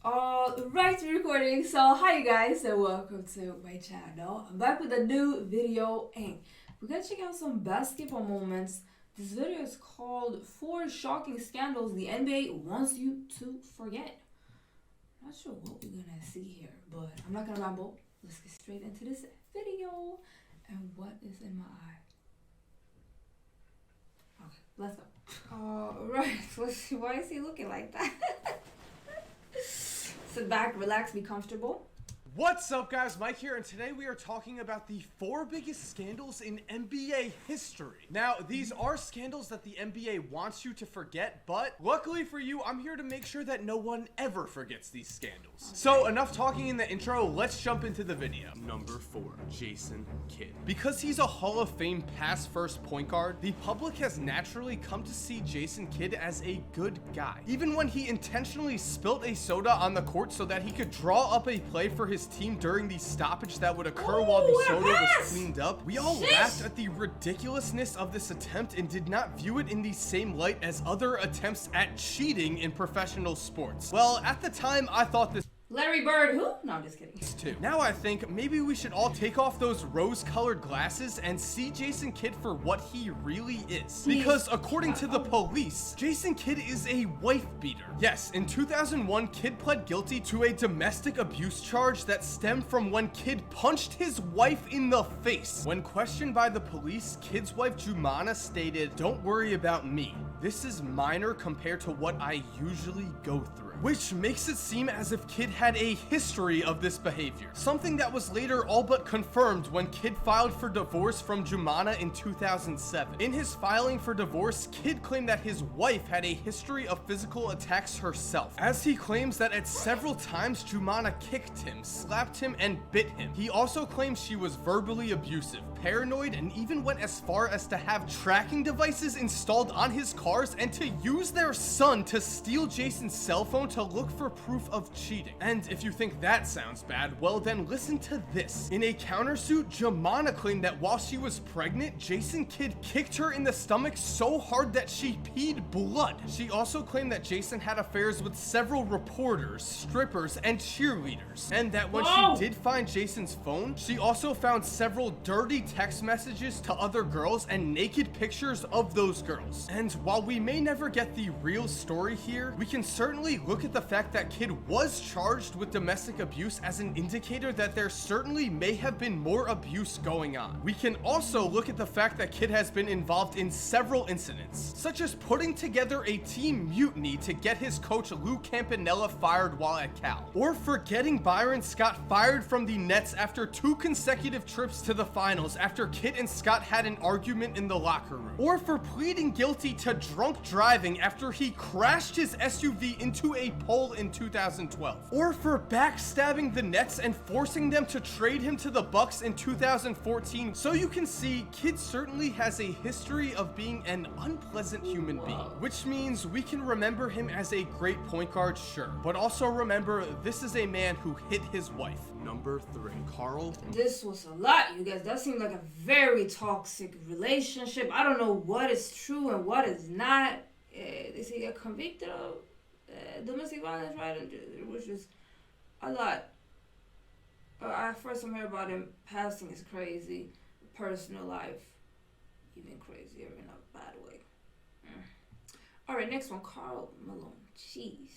Alright, recording. So, hi you guys, and welcome to my channel. I'm back with a new video, and we're gonna check out some basketball moments. This video is called 4 Shocking Scandals the NBA Wants You to Forget. Not sure what we're gonna see here, but I'm not gonna ramble. Let's get straight into this video. And what is in my eye? Okay, let's go. Alright, let's see. Why is he looking like that? Sit back, relax, be comfortable. What's up, guys? Mike here, and today we are talking about the 4 biggest scandals in NBA history. Now, these are scandals that the NBA wants you to forget, but luckily for you, I'm here to make sure that no one ever forgets these scandals. Okay. So, enough talking in the intro, let's jump into the video. Number 4, Jason Kidd. Because he's a Hall of Fame pass-first point guard, the public has naturally come to see Jason Kidd as a good guy. Even when he intentionally spilt a soda on the court so that he could draw up a play for his team during the stoppage that would occur while the soda was cleaned up, we all laughed at the ridiculousness of this attempt and did not view it in the same light as other attempts at cheating in professional sports. Well, at the time, I thought this Larry Bird, who? No, I'm just kidding. Too. Now I think maybe we should all take off those rose-colored glasses and see Jason Kidd for what he really is. Because according to the police, Jason Kidd is a wife beater. Yes, in 2001, Kidd pled guilty to a domestic abuse charge that stemmed from when Kidd punched his wife in the face. When questioned by the police, Kidd's wife Jumana stated, "Don't worry about me. This is minor compared to what I usually go through." Which makes it seem as if Kidd had a history of this behavior. Something that was later all but confirmed when Kidd filed for divorce from Jumana in 2007. In his filing for divorce, Kidd claimed that his wife had a history of physical attacks herself, as he claims that at several times Jumana kicked him, slapped him, and bit him. He also claims she was verbally abusive, paranoid, and even went as far as to have tracking devices installed on his cars and to use their son to steal Jason's cell phone to look for proof of cheating. And if you think that sounds bad, well then listen to this. In a countersuit, Jumana claimed that while she was pregnant, Jason Kidd kicked her in the stomach so hard that she peed blood. She also claimed that Jason had affairs with several reporters, strippers, and cheerleaders. And that when she did find Jason's phone, she also found several dirty text messages to other girls and naked pictures of those girls. And while we may never get the real story here, we can certainly look at the fact that Kidd was charged with domestic abuse as an indicator that there certainly may have been more abuse going on. We can also look at the fact that Kidd has been involved in several incidents, such as putting together a team mutiny to get his coach Lou Campanella fired while at Cal, or for getting Byron Scott fired from the Nets after 2 consecutive trips to the finals after Kidd and Scott had an argument in the locker room, or for pleading guilty to drunk driving after he crashed his SUV into a pole in 2012, or for backstabbing the Nets and forcing them to trade him to the Bucks in 2014. So you can see, Kidd certainly has a history of being an unpleasant human being, which means we can remember him as a great point guard, sure, but also remember this is a man who hit his wife. Number 3, Carl. This was a lot, you guys. That seemed like a very toxic relationship. I don't know what is true and what is not. They say he got convicted of domestic violence, right? And it was just a lot. First time I heard about him passing is crazy. Personal life, even crazier in a bad way. All right, next one, Karl Malone. Jeez.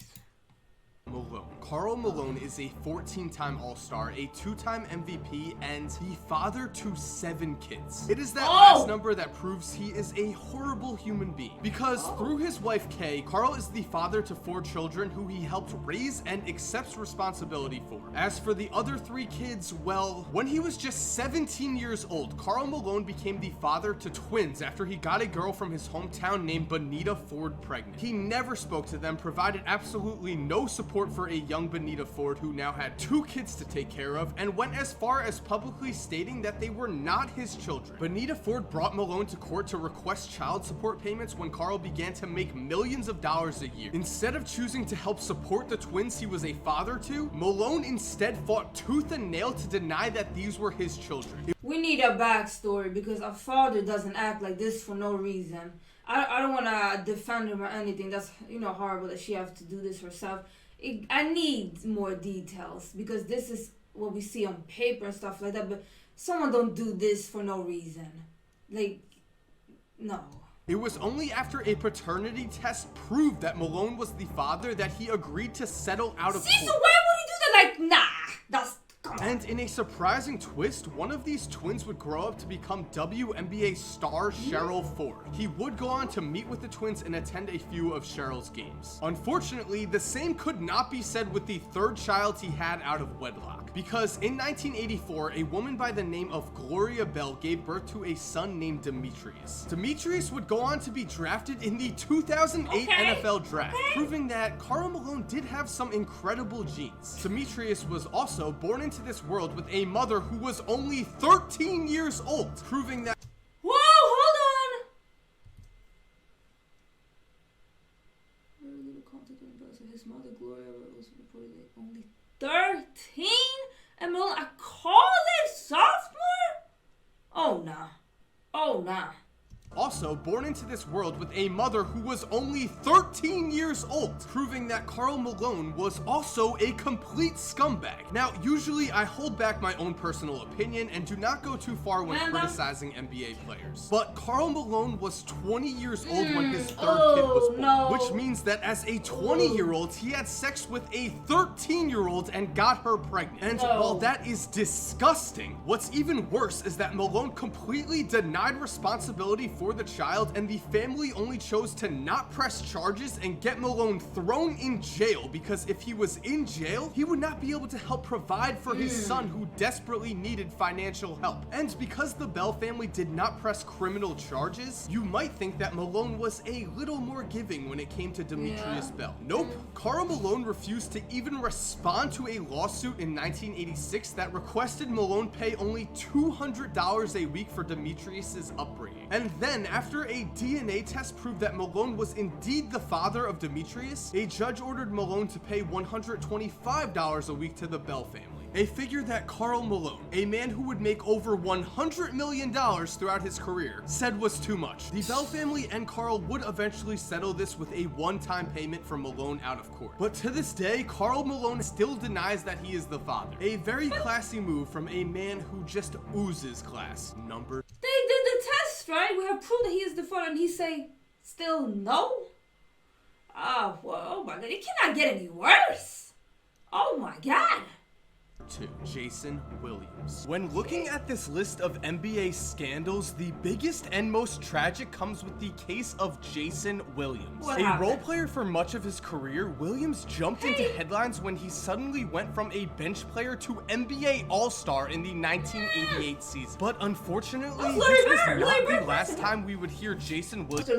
Malone. Karl Malone is a 14-time All-Star, a 2-time MVP, and the father to 7 kids. It is that last number that proves he is a horrible human being. Because through his wife Kay, Karl is the father to 4 children who he helped raise and accepts responsibility for. As for the other 3 kids, well, when he was just 17 years old, Karl Malone became the father to twins after he got a girl from his hometown named Bonita Ford pregnant. He never spoke to them, provided absolutely no support for a young Bonita Ford who now had 2 kids to take care of, and went as far as publicly stating that they were not his children. Bonita Ford brought Malone to court to request child support payments when Karl began to make millions of dollars a year. Instead of choosing to help support the twins he was a father to, Malone instead fought tooth and nail to deny that these were his children. We need a backstory because a father doesn't act like this for no reason. I don't want to defend him or anything. That's, horrible that she has to do this herself. I need more details because this is what we see on paper and stuff like that. But someone don't do this for no reason. Like, no. It was only after a paternity test proved that Malone was the father that he agreed to settle out of See, court. so why would he do that? Like, nah, that's... And in a surprising twist, one of these twins would grow up to become WNBA star Cheryl Ford. He would go on to meet with the twins and attend a few of Cheryl's games. Unfortunately, the same could not be said with the third child he had out of wedlock, because in 1984, a woman by the name of Gloria Bell gave birth to a son named Demetrius. Demetrius would go on to be drafted in the 2008 NFL draft, proving that Karl Malone did have some incredible genes. Demetrius was also born into this world with a mother who was only 13 years old, proving that— Whoa, hold on! His mother, Gloria, was reportedly only 13? And Malone, a college sophomore? Oh, nah. Oh, nah. also born into this world with a mother who was only 13 years old, proving that Karl Malone was also a complete scumbag. Now, usually I hold back my own personal opinion and do not go too far when criticizing NBA players. But Karl Malone was 20 years old when his third kid was born, which means that as a 20-year-old, he had sex with a 13-year-old and got her pregnant. And while that is disgusting, what's even worse is that Malone completely denied responsibility for the child, and the family only chose to not press charges and get Malone thrown in jail, because if he was in jail, he would not be able to help provide for his son who desperately needed financial help. And because the Bell family did not press criminal charges, you might think that Malone was a little more giving when it came to Demetrius Bell. Nope. Karl Malone refused to even respond to a lawsuit in 1986 that requested Malone pay only $200 a week for Demetrius's upbringing. And then, after a DNA test proved that Malone was indeed the father of Demetrius, a judge ordered Malone to pay $125 a week to the Bell family. A figure that Karl Malone, a man who would make over $100 million throughout his career, said was too much. The Bell family and Karl would eventually settle this with a one-time payment for Malone out of court. But to this day, Karl Malone still denies that he is the father. A very classy move from a man who just oozes class. Number. They did the test, right? We have proof that he is the father, and he say, still no? Oh, well, oh my God, it cannot get any worse. Oh my God. 2. Jason Williams. When looking at this list of NBA scandals, the biggest and most tragic comes with the case of Jason Williams. A role player for much of his career, Williams jumped into headlines when he suddenly went from a bench player to NBA All-Star in the 1988 season. But unfortunately, this was not the last time we would hear Jason Williams.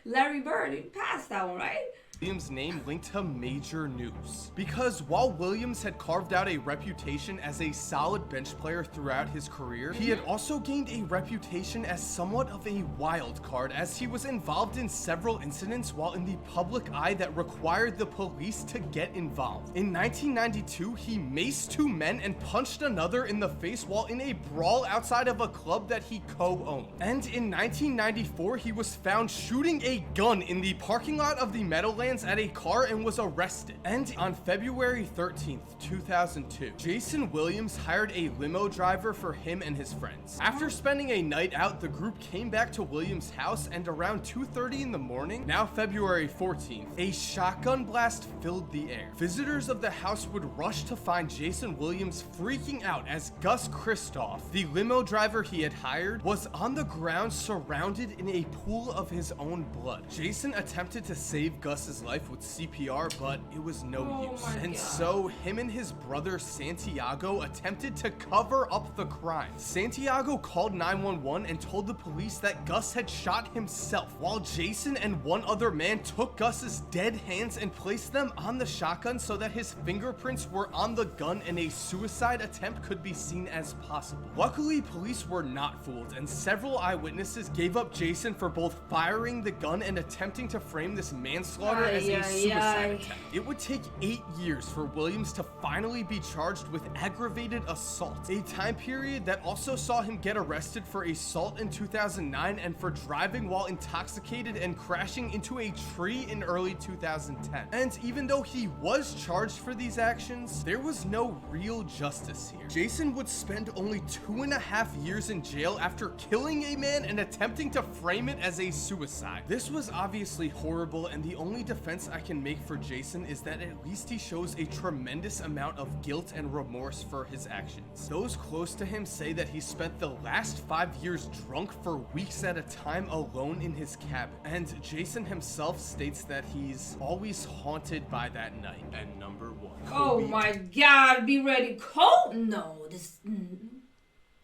Larry Bird, he passed that one, right? Williams' name linked to major news. Because while Williams had carved out a reputation as a solid bench player throughout his career, he had also gained a reputation as somewhat of a wild card, as he was involved in several incidents while in the public eye that required the police to get involved. In 1992, he maced 2 men and punched another in the face while in a brawl outside of a club that he co-owned. And in 1994, he was found shooting a gun in the parking lot of the Meadowlands at a car and was arrested. And on February 13th, 2002, Jason Williams hired a limo driver for him and his friends. After spending a night out, the group came back to Williams' house, and around 2:30 in the morning, now February 14th, a shotgun blast filled the air. Visitors of the house would rush to find Jason Williams freaking out as Gus Christoph, the limo driver he had hired, was on the ground surrounded in a pool of his own blood. Jason attempted to save Gus's life with CPR, but it was no use. And so him and his brother Santiago attempted to cover up the crime. Santiago called 911 and told the police that Gus had shot himself, while Jason and one other man took Gus's dead hands and placed them on the shotgun so that his fingerprints were on the gun and a suicide attempt could be seen as possible. Luckily, police were not fooled, and several eyewitnesses gave up Jason for both firing the gun and attempting to frame this manslaughter murder as a suicide Ay. attempt. It would take 8 years for Williams to finally be charged with aggravated assault, a time period that also saw him get arrested for assault in 2009 and for driving while intoxicated and crashing into a tree in early 2010. And even though he was charged for these actions, there was no real justice here. Jason would spend only 2.5 years in jail after killing a man and attempting to frame it as a suicide. This was obviously horrible, and the only defense I can make for Jason is that at least he shows a tremendous amount of guilt and remorse for his actions. Those close to him say that he spent the last 5 years drunk for weeks at a time alone in his cabin, and Jason himself states that he's always haunted by that night. And number 1, Oh my God, be ready. Cold? No, this.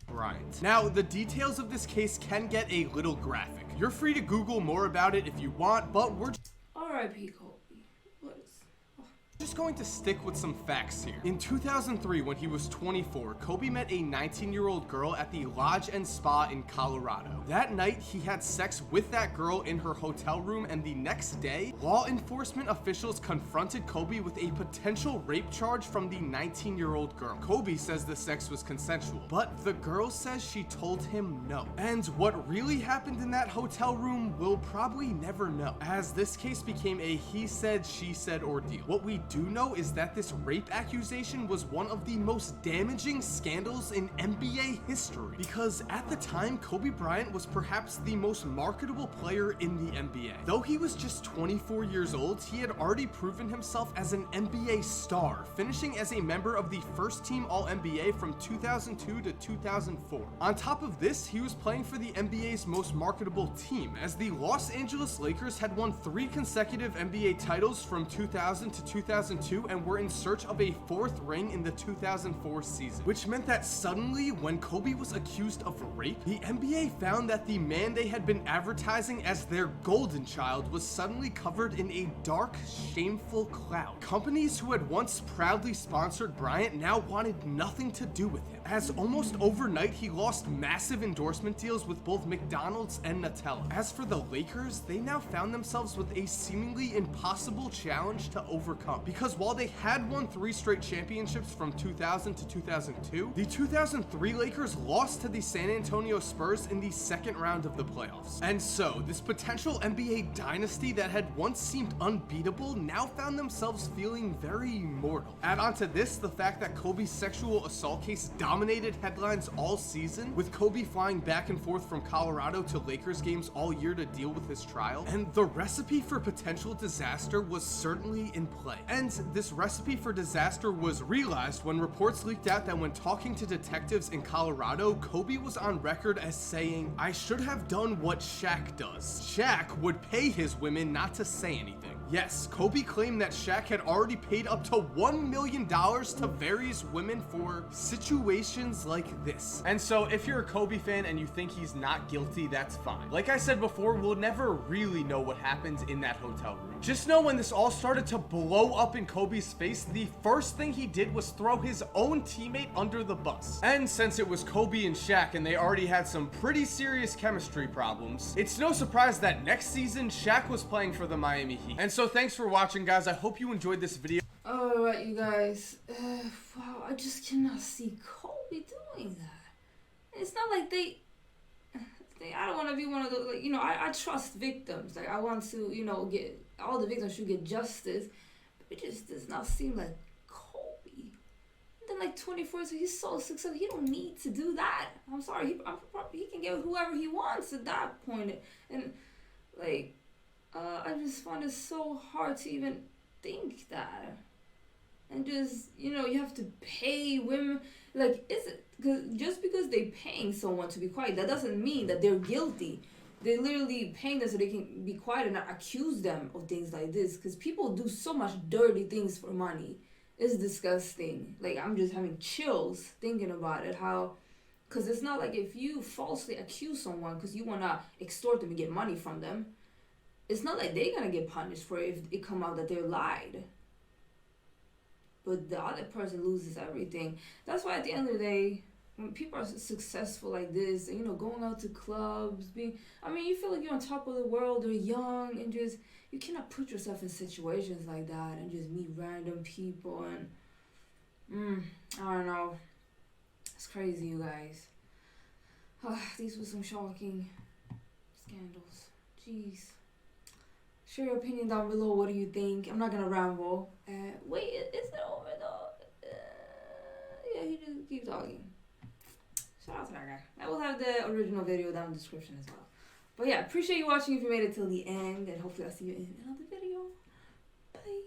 Bryant. Now, the details of this case can get a little graphic. You're free to Google more about it if you want, but we're R.I.P. Kobe. What is. just going to stick with some facts here. In 2003, when he was 24, Kobe met a 19-year-old girl at the Lodge and Spa in Colorado. That night, he had sex with that girl in her hotel room, and the next day, law enforcement officials confronted Kobe with a potential rape charge from the 19-year-old girl. Kobe says the sex was consensual, but the girl says she told him no. And what really happened in that hotel room, we'll probably never know, as this case became a he said, she said ordeal. What we do know is that this rape accusation was one of the most damaging scandals in NBA history, because at the time, Kobe Bryant was perhaps the most marketable player in the NBA. Though he was just 24 years old, he had already proven himself as an NBA star, finishing as a member of the first team All-NBA from 2002 to 2004. On top of this, he was playing for the NBA's most marketable team, as the Los Angeles Lakers had won 3 consecutive NBA titles from 2000 to 2002 and were in search of a 4th ring in the 2004 season, which meant that suddenly, when Kobe was accused of rape, the NBA found that the man they had been advertising as their golden child was suddenly covered in a dark, shameful cloud. Companies who had once proudly sponsored Bryant now wanted nothing to do with him, as almost overnight he lost massive endorsement deals with both McDonald's and Nutella. As for the Lakers, they now found themselves with a seemingly impossible challenge to overcome, because while they had won 3 straight championships from 2000 to 2002, the 2003 Lakers lost to the San Antonio Spurs in the second round of the playoffs. And so, this potential NBA dynasty that had once seemed unbeatable now found themselves feeling very mortal. Add on to this the fact that Kobe's sexual assault case dominated headlines all season, with Kobe flying back and forth from Colorado to Lakers games all year to deal with his trial, and the recipe for potential disaster was certainly in play. And this recipe for disaster was realized when reports leaked out that when talking to detectives in Colorado, Kobe was on record as saying, "I should have done what Shaq does. Shaq would pay his women not to say anything." Yes, Kobe claimed that Shaq had already paid up to $1 million to various women for situations like this. And so if you're a Kobe fan and you think he's not guilty, that's fine. Like I said before, we'll never really know what happened in that hotel room. Just know when this all started to blow up in Kobe's face, the first thing he did was throw his own teammate under the bus. And since it was Kobe and Shaq and they already had some pretty serious chemistry problems, it's no surprise that next season Shaq was playing for the Miami Heat. And so thanks for watching, guys. I hope you enjoyed this video. Alright, you guys. Wow, I just cannot see Kobe doing that. It's not like I don't want to be one of those, like, you know, I trust victims. Like, I want to, you know, get, all the victims should get justice. But it just does not seem like Kobe. And then, like, 24, so he's so successful. He don't need to do that. I'm sorry. He can get whoever he wants at that point. And, like, I just find it so hard to even think that. And just, you know, you have to pay women. Like, is it, because just because they're paying someone to be quiet, that doesn't mean that they're guilty. They're literally paying them so they can be quiet and not accuse them of things like this. Because people do so much dirty things for money. It's disgusting. Like, I'm just having chills thinking about it. How, because it's not like if you falsely accuse someone because you want to extort them and get money from them, it's not like they're going to get punished for it if it come out that they lied. But the other person loses everything. That's why at the end of the day, when people are successful like this, and, you know, going out to clubs, you feel like you're on top of the world, or young, and just, you cannot put yourself in situations like that and just meet random people, and, I don't know. It's crazy, you guys. These were some shocking scandals. Jeez. Share your opinion down below. What do you think? I'm not gonna ramble. Wait, is it over though? Yeah, he just keeps talking. Shout out to that guy. I will have the original video down in the description as well. But yeah, appreciate you watching if you made it till the end, and hopefully I'll see you in another video. Bye.